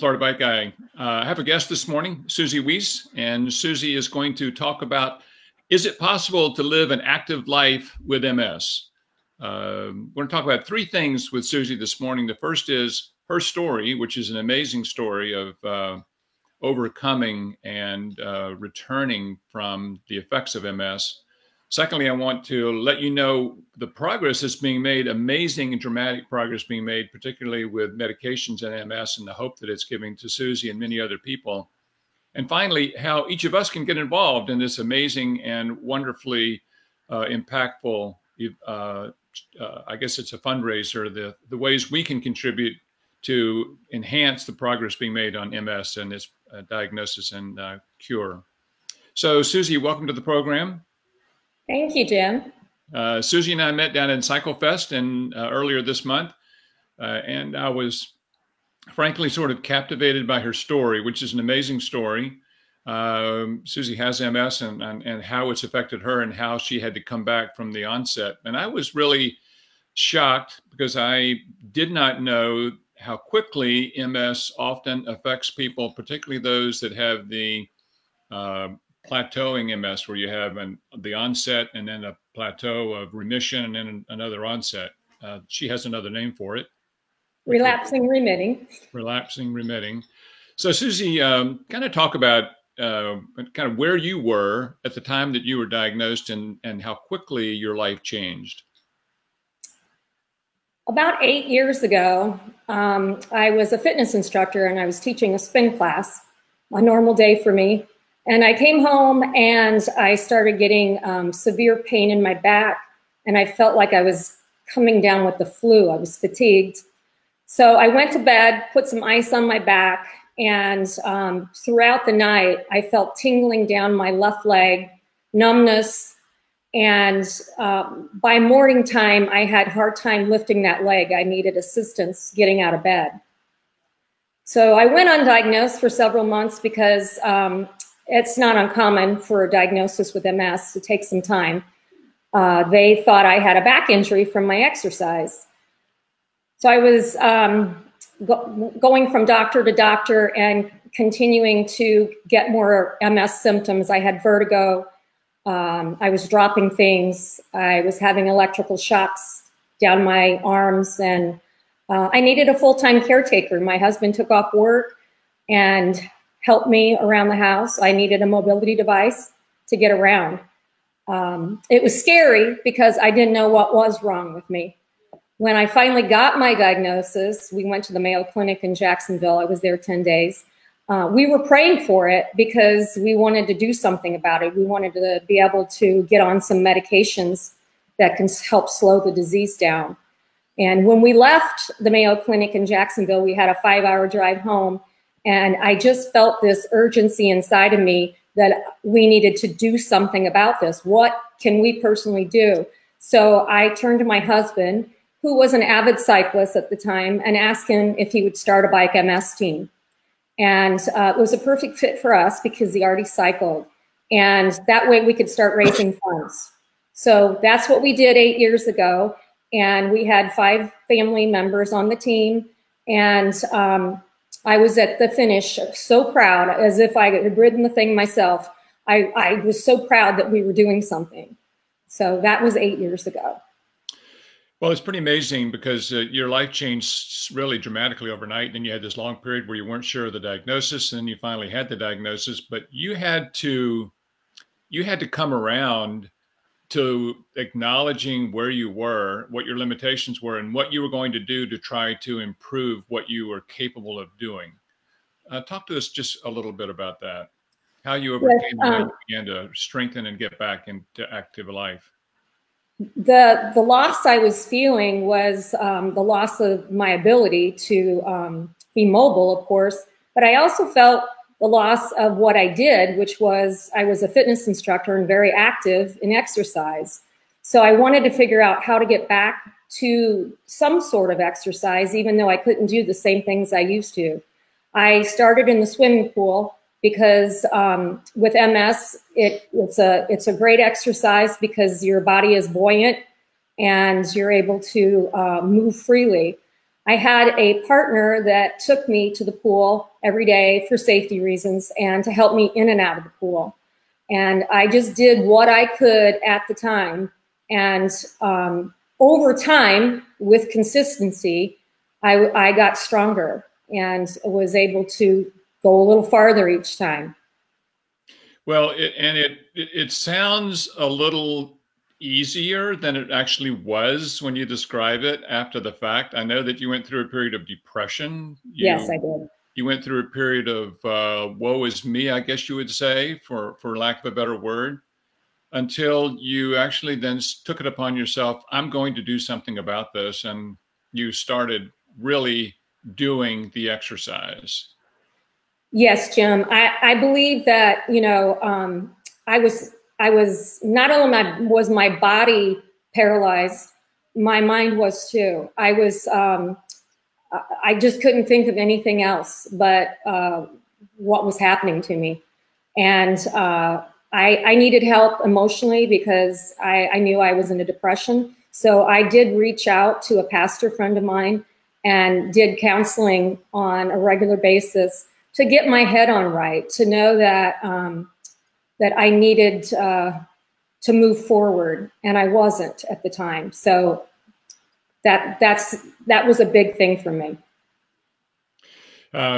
Florida Bike Guy. I have a guest this morning, Susie Wyss, and Susie is going to talk about, is it possible to live an active life with MS? We're going to talk about three things with Susie this morning. The first is her story, which is an amazing story of overcoming and returning from the effects of MS. Secondly, I want to let you know the progress that's being made, amazing and dramatic progress being made, particularly with medications in MS, and the hope that it's giving to Susie and many other people. And finally, how each of us can get involved in this amazing and wonderfully impactful, I guess it's a fundraiser, the ways we can contribute to enhance the progress being made on MS and its diagnosis and cure. So Susie, welcome to the program. Thank you, Jim. Susie and I met down in CycleFest earlier this month, and I was frankly sort of captivated by her story, which is an amazing story. Susie has MS and how it's affected her and how she had to come back from the onset. And I was really shocked because I did not know how quickly MS often affects people, particularly those that have the plateauing MS, where you have the onset and then a plateau of remission and then another onset. She has another name for it. Relapsing remitting. Relapsing remitting. So Susie, kind of talk about kind of where you were at the time that you were diagnosed and how quickly your life changed. About 8 years ago, I was a fitness instructor and I was teaching a spin class, a normal day for me. And I came home and I started getting severe pain in my back, and I felt like I was coming down with the flu. I was fatigued. So I went to bed, put some ice on my back, and throughout the night, I felt tingling down my left leg, numbness, and by morning time, I had a hard time lifting that leg. I needed assistance getting out of bed. So I went undiagnosed for several months because it's not uncommon for a diagnosis with MS to take some time. They thought I had a back injury from my exercise. So I was going from doctor to doctor and continuing to get more MS symptoms. I had vertigo. I was dropping things. I was having electrical shocks down my arms, and I needed a full-time caretaker. My husband took off work and helped me around the house. I needed a mobility device to get around. It was scary because I didn't know what was wrong with me. When I finally got my diagnosis, we went to the Mayo Clinic in Jacksonville. I was there 10 days. We were praying for it because we wanted to do something about it. We wanted to be able to get on some medications that can help slow the disease down. And when we left the Mayo Clinic in Jacksonville, we had a 5-hour drive home. And I just felt this urgency inside of me that we needed to do something about this. What can we personally do? So I turned to my husband, who was an avid cyclist at the time, and asked him if he would start a bike MS team. And it was a perfect fit for us because he already cycled. And that way we could start raising funds. So that's what we did 8 years ago. And we had 5 family members on the team. And I was at the finish so proud, as if I had ridden the thing myself. I was so proud that we were doing something. So that was 8 years ago. Well, it's pretty amazing because your life changed really dramatically overnight. And you had this long period where you weren't sure of the diagnosis, and then you finally had the diagnosis. But you had to come around to acknowledging where you were, what your limitations were, and what you were going to do to try to improve what you were capable of doing. Talk to us just a little bit about that, how you overcame and began to strengthen and get back into active life. The loss I was feeling was the loss of my ability to be mobile, of course, but I also felt the loss of what I did, which was I was a fitness instructor and very active in exercise. So I wanted to figure out how to get back to some sort of exercise, even though I couldn't do the same things I used to. I started in the swimming pool because with MS, it's a great exercise because your body is buoyant and you're able to move freely. I had a partner that took me to the pool every day for safety reasons and to help me in and out of the pool. And I just did what I could at the time. And over time, with consistency, I got stronger and was able to go a little farther each time. Well, it sounds a little easier than it actually was when you describe it after the fact. I know that you went through a period of depression. Yes, I did. You went through a period of woe is me, I guess you would say, for lack of a better word, until you actually then took it upon yourself. I'm going to do something about this. And you started really doing the exercise. Yes, Jim. I believe that, you know, I was not only was my body paralyzed, my mind was too. I just couldn't think of anything else but what was happening to me. And I needed help emotionally because I knew I was in a depression. So I did reach out to a pastor friend of mine and did counseling on a regular basis to get my head on right, to know that that I needed to move forward, and I wasn't at the time. So that was a big thing for me.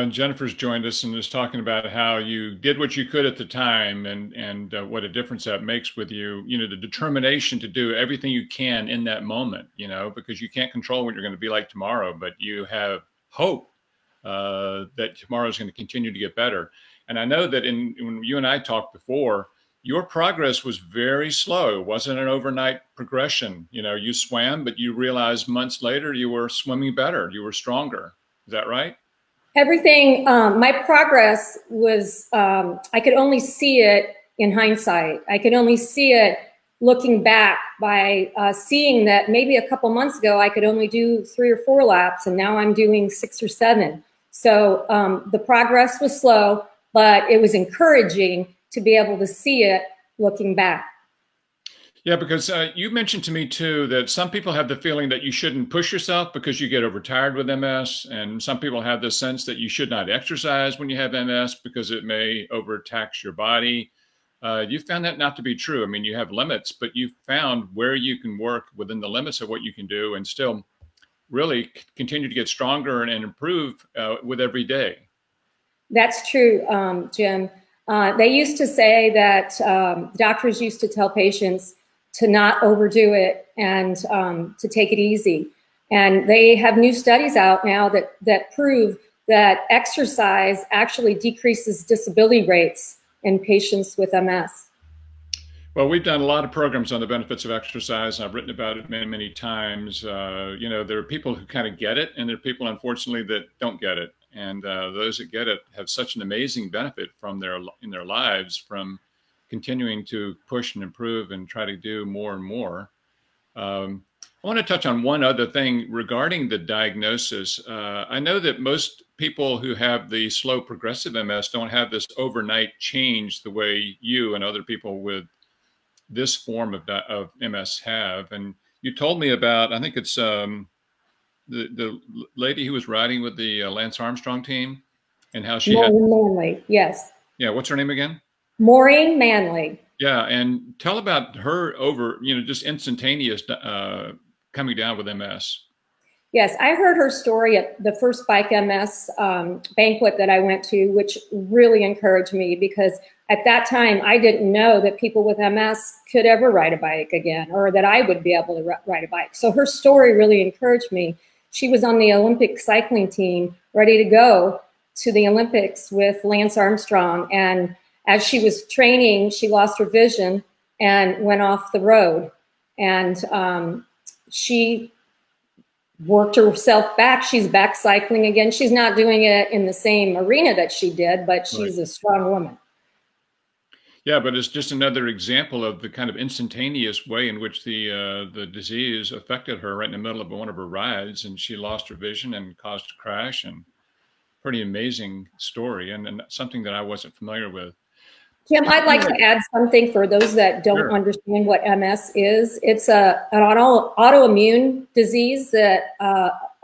Jennifer's joined us and is talking about how you did what you could at the time, and what a difference that makes with you. You know, the determination to do everything you can in that moment. You know, because you can't control what you're going to be like tomorrow, but you have hope that tomorrow is going to continue to get better. And I know that when you and I talked before, your progress was very slow. It wasn't an overnight progression. You know, you swam, but you realized months later you were swimming better. You were stronger. Is that right? Everything, my progress was, I could only see it in hindsight. I could only see it looking back by seeing that maybe a couple months ago I could only do 3 or 4 laps, and now I'm doing 6 or 7. So the progress was slow, but it was encouraging to be able to see it looking back. Yeah, because you mentioned to me too that some people have the feeling that you shouldn't push yourself because you get overtired with MS, and some people have the sense that you should not exercise when you have MS because it may overtax your body. You found that not to be true. I mean, you have limits, but you've found where you can work within the limits of what you can do and still really continue to get stronger and improve with every day. That's true, Jim. They used to say that doctors used to tell patients to not overdo it and to take it easy. And they have new studies out now that prove that exercise actually decreases disability rates in patients with MS. Well, we've done a lot of programs on the benefits of exercise. I've written about it many, many times. You know, there are people who kind of get it, and there are people, unfortunately, that don't get it. And those that get it have such an amazing benefit in their lives from continuing to push and improve and try to do more and more. I want to touch on one other thing regarding the diagnosis. I know that most people who have the slow progressive MS don't have this overnight change the way you and other people with this form of MS have. And you told me about, I think it's the lady who was riding with the Lance Armstrong team, and how she Maureen Manley, yes. Yeah, what's her name again? Maureen Manley. Yeah, and tell about her just instantaneous coming down with MS. Yes, I heard her story at the first Bike MS banquet that I went to, which really encouraged me because at that time I didn't know that people with MS could ever ride a bike again, or that I would be able to ride a bike. So her story really encouraged me. She was on the Olympic cycling team, ready to go to the Olympics with Lance Armstrong. And as she was training, she lost her vision and went off the road. And she worked herself back. She's back cycling again. She's not doing it in the same arena that she did, but she's a strong woman. Yeah, but it's just another example of the kind of instantaneous way in which the disease affected her right in the middle of one of her rides, and she lost her vision and caused a crash. And pretty amazing story, and something that I wasn't familiar with. Jim, I'd like to add something for those that don't understand what MS is. It's an autoimmune disease that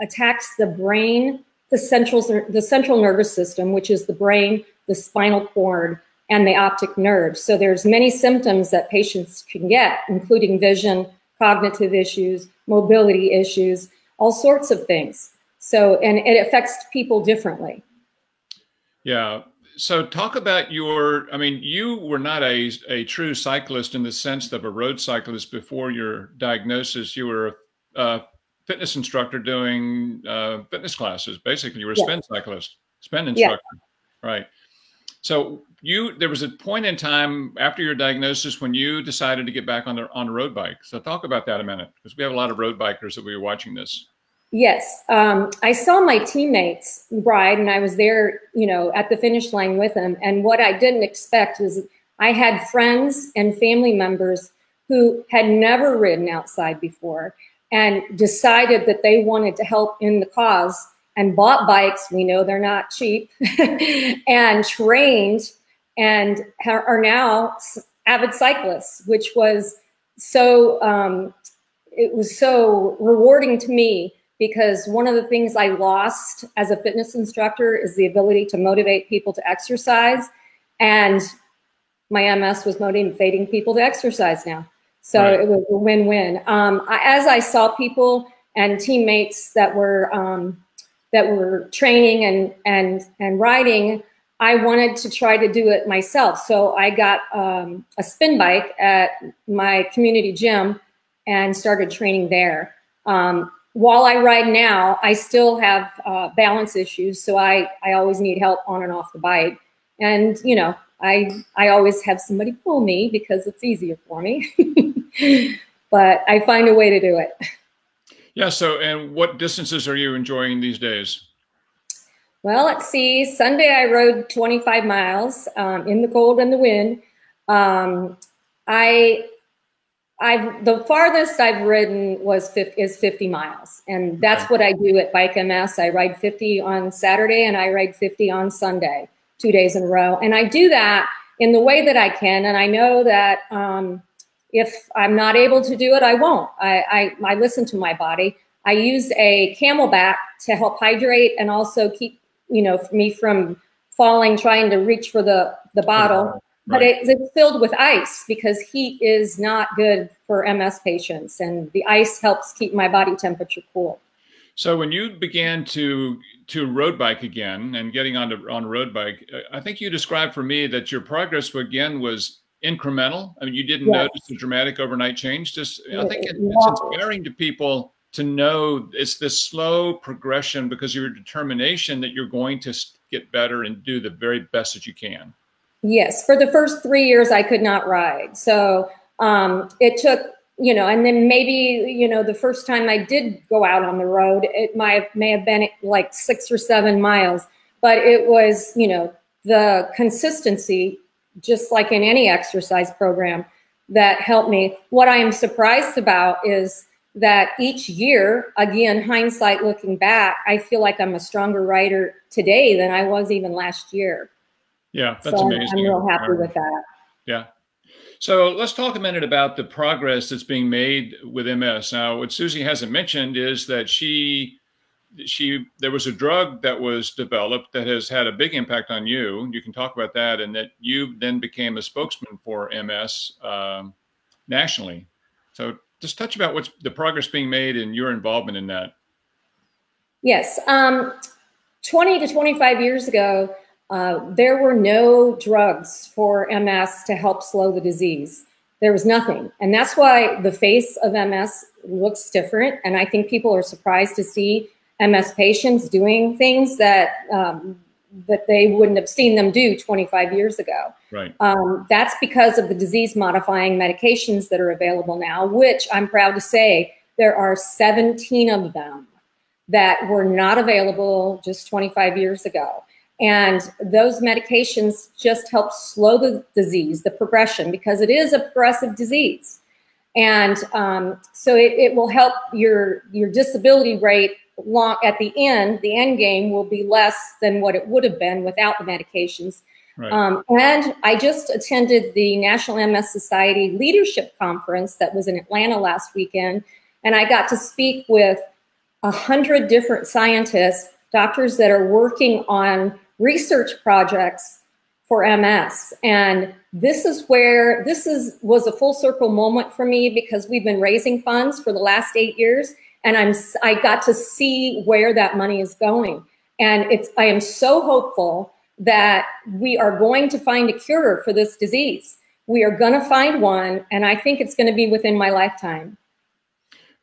attacks the brain, the central nervous system, which is the brain, the spinal cord, and the optic nerve. So there's many symptoms that patients can get, including vision, cognitive issues, mobility issues, all sorts of things. So, and it affects people differently. Yeah. So talk about your, I mean, you were not a true cyclist in the sense of a road cyclist before your diagnosis. You were a fitness instructor doing fitness classes. Basically, you were a spin cyclist, spin instructor. Yeah. Right. So there was a point in time after your diagnosis when you decided to get back on the road bike. So talk about that a minute, because we have a lot of road bikers that we were watching this. Yes. I saw my teammates ride, and I was there, you know, at the finish line with them. And what I didn't expect was I had friends and family members who had never ridden outside before and decided that they wanted to help in the cause and bought bikes. We know they're not cheap and trained and are now avid cyclists, which was so, it was so rewarding to me, because one of the things I lost as a fitness instructor is the ability to motivate people to exercise. And my MS was motivating people to exercise now. So right. It was a win-win. As I saw people and teammates that were training and riding, I wanted to try to do it myself. So I got a spin bike at my community gym and started training there. While I ride now, I still have balance issues, so I always need help on and off the bike. And, you know, I always have somebody pull me because it's easier for me. But I find a way to do it. Yeah, so, and what distances are you enjoying these days? Well, let's see. Sunday I rode 25 miles in the cold and the wind. The farthest I've ridden is 50 miles. And that's what I do at Bike MS. I ride 50 on Saturday and I ride 50 on Sunday, 2 days in a row. And I do that in the way that I can. And I know that if I'm not able to do it, I won't. I listen to my body. I use a Camelback to help hydrate and also keep, you know, me from falling, trying to reach for the bottle. But it's filled with ice because heat is not good for MS patients, and the ice helps keep my body temperature cool. So when you began to road bike again and getting on a road bike, I think you described for me that your progress again was incremental. I mean, you didn't notice a dramatic overnight change. I think it's inspiring to people to know it's this slow progression because of your determination that you're going to get better and do the very best that you can. Yes, for the first 3 years, I could not ride. So it took, you know, and then maybe, you know, the first time I did go out on the road, it may have been like 6 or 7 miles, but it was, you know, the consistency, just like in any exercise program, that helped me. What I am surprised about is that each year, again, hindsight looking back, I feel like I'm a stronger rider today than I was even last year. Yeah, that's amazing. I'm real happy with that. Yeah. So let's talk a minute about the progress that's being made with MS. Now, what Susie hasn't mentioned is that there was a drug that was developed that has had a big impact on you. You can talk about that, and that you then became a spokesman for MS nationally. So just touch about what's the progress being made and your involvement in that. Yes. 20 to 25 years ago, there were no drugs for MS to help slow the disease. There was nothing. And that's why the face of MS looks different. And I think people are surprised to see MS patients doing things that that they wouldn't have seen them do 25 years ago. Right. That's because of the disease-modifying medications that are available now, which I'm proud to say there are 17 of them that were not available just 25 years ago. And those medications just help slow the disease, the progression, because it is a progressive disease. And so it will help your disability rate at the end game will be less than what it would have been without the medications. Right. And I just attended the National MS Society Leadership Conference that was in Atlanta last weekend. And I got to speak with 100 different scientists, doctors that are working on research projects for MS. And this was a full circle moment for me, because we've been raising funds for the last 8 years, and I got to see where that money is going. And I am so hopeful that we are going to find a cure for this disease. We are going to find one, and I think it's going to be within my lifetime.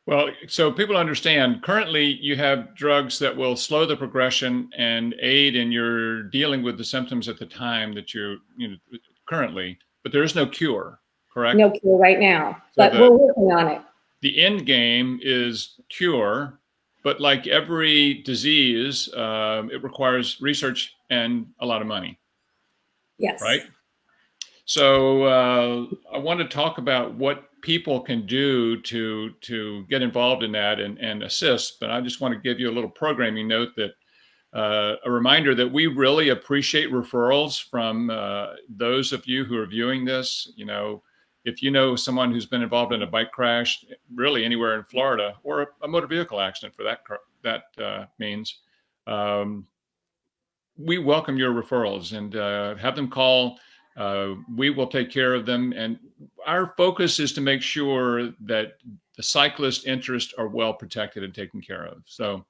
Well, so people understand, currently you have drugs that will slow the progression and aid in your dealing with the symptoms at the time that currently, but there is no cure, correct? No cure right now, but we're working on it. The end game is cure, but like every disease, it requires research and a lot of money. Yes. Right? So I want to talk about what people can do to get involved in that and assist. But I just want to give you a little programming note that a reminder that we really appreciate referrals from those of you who are viewing this. You know, if you know someone who's been involved in a bike crash, really anywhere in Florida, or a motor vehicle accident for that means, we welcome your referrals, and have them call. We will take care of them. And our focus is to make sure that the cyclist interests are well protected and taken care of. So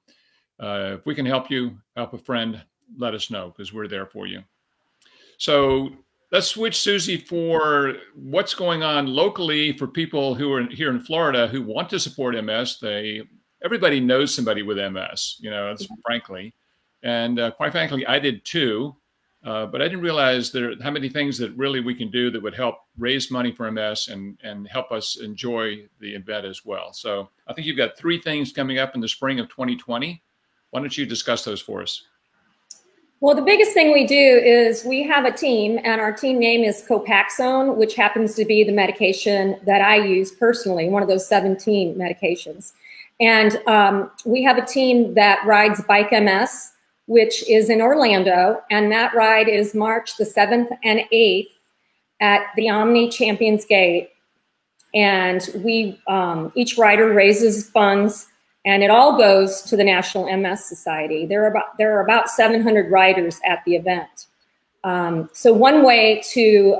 if we can help you, help a friend, let us know, because we're there for you. So let's switch, Susie, for what's going on locally for people who are here in Florida who want to support MS. Everybody knows somebody with MS, it's frankly. And quite frankly, I did too. But I didn't realize how many things that really we can do that would help raise money for MS and help us enjoy the event as well. So I think you've got 3 things coming up in the spring of 2020. Why don't you discuss those for us? Well, the biggest thing we do is we have a team, and our team name is Copaxone, which happens to be the medication that I use personally, one of those 17 medications. And we have a team that rides Bike MS, which is in Orlando, and that ride is March the 7th and 8th at the Omni Champions Gate. And we, each rider raises funds, and it all goes to the National MS Society. There are about 700 riders at the event. So one way to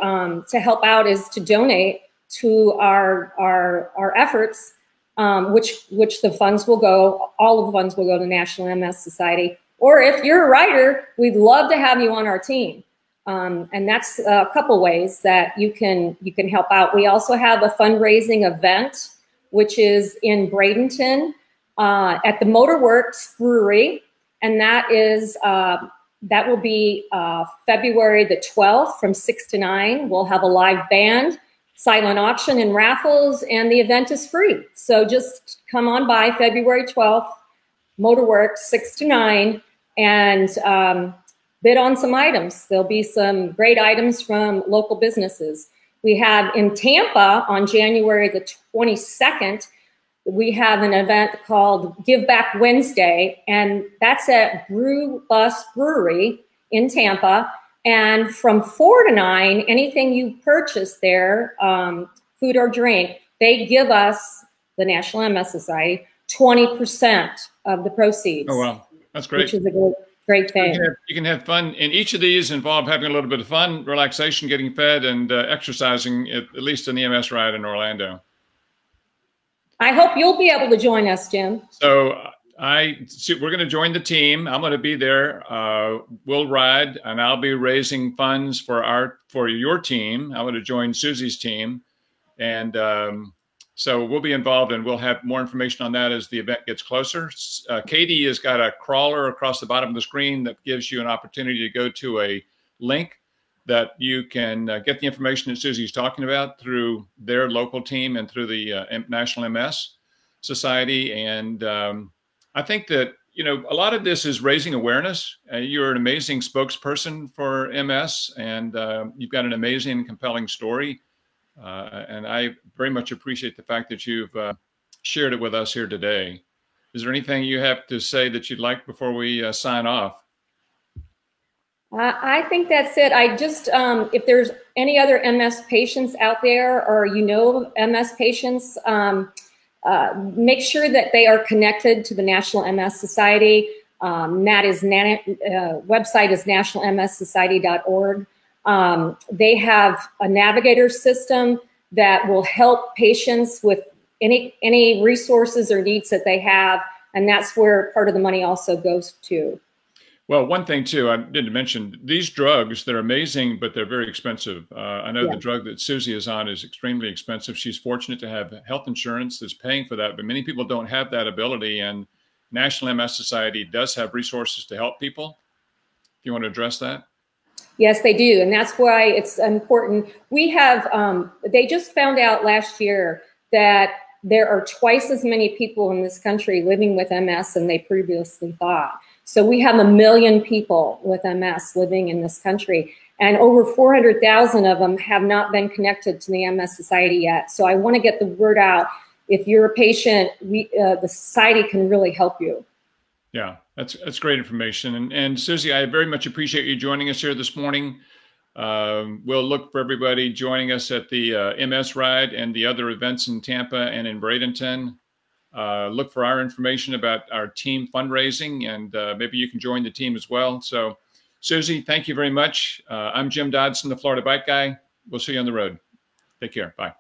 help out is to donate to our efforts, which the funds will go, all of the funds will go to the National MS Society. Or if you're a writer, we'd love to have you on our team. And that's a couple ways that you can help out. We also have a fundraising event, which is in Bradenton at the Motorworks Brewery. And that will be February the 12th from 6 to 9. We'll have a live band, silent auction and raffles, and the event is free. So just come on by February 12th, Motorworks, 6 to 9. And bid on some items. There'll be some great items from local businesses. We have in Tampa on January the 22nd, we have an event called Give Back Wednesday, and that's at Brew Bus Brewery in Tampa. And from 4 to 9, anything you purchase there, food or drink, they give us, the National MS Society, 20% of the proceeds. Oh, wow. That's great. Which is a great thing. You can have fun. And each of these involve having a little bit of fun, relaxation, getting fed, and exercising, at least in the MS ride in Orlando. I hope you'll be able to join us, Jim. So we're going to join the team. I'm going to be there. We'll ride, and I'll be raising funds for your team. I'm going to join Susie's team. And so we'll be involved, and we'll have more information on that as the event gets closer. Katie has got a crawler across the bottom of the screen that gives you an opportunity to go to a link that you can get the information that Susie's talking about through their local team and through the National MS Society. And I think that, a lot of this is raising awareness. You're an amazing spokesperson for MS, and you've got an amazing and compelling story. And I very much appreciate the fact that you've shared it with us here today. Is there anything you have to say that you'd like before we sign off? I think that's it. I just, if there's any other MS patients out there, or MS patients, make sure that they are connected to the National MS Society. Website is nationalmssociety.org. They have a navigator system that will help patients with any resources or needs that they have, and that's where part of the money also goes to. Well, one thing too, I didn't mention, these drugs, they're amazing, but they're very expensive. I know the drug that Susie is on is extremely expensive. She's fortunate to have health insurance that's paying for that, but many people don't have that ability, and National MS Society does have resources to help people. If you want to address that? Yes, they do, and that's why it's important. We have, they just found out last year that there are twice as many people in this country living with MS than they previously thought. So we have 1 million people with MS living in this country, and over 400,000 of them have not been connected to the MS Society yet. So I want to get the word out. If you're a patient, the society can really help you. Yeah, that's great information. And Susie, I very much appreciate you joining us here this morning. We'll look for everybody joining us at the MS Ride and the other events in Tampa and in Bradenton. Look for our information about our team fundraising, and maybe you can join the team as well. So, Susie, thank you very much. I'm Jim Dodson, the Florida Bike Guy. We'll see you on the road. Take care. Bye.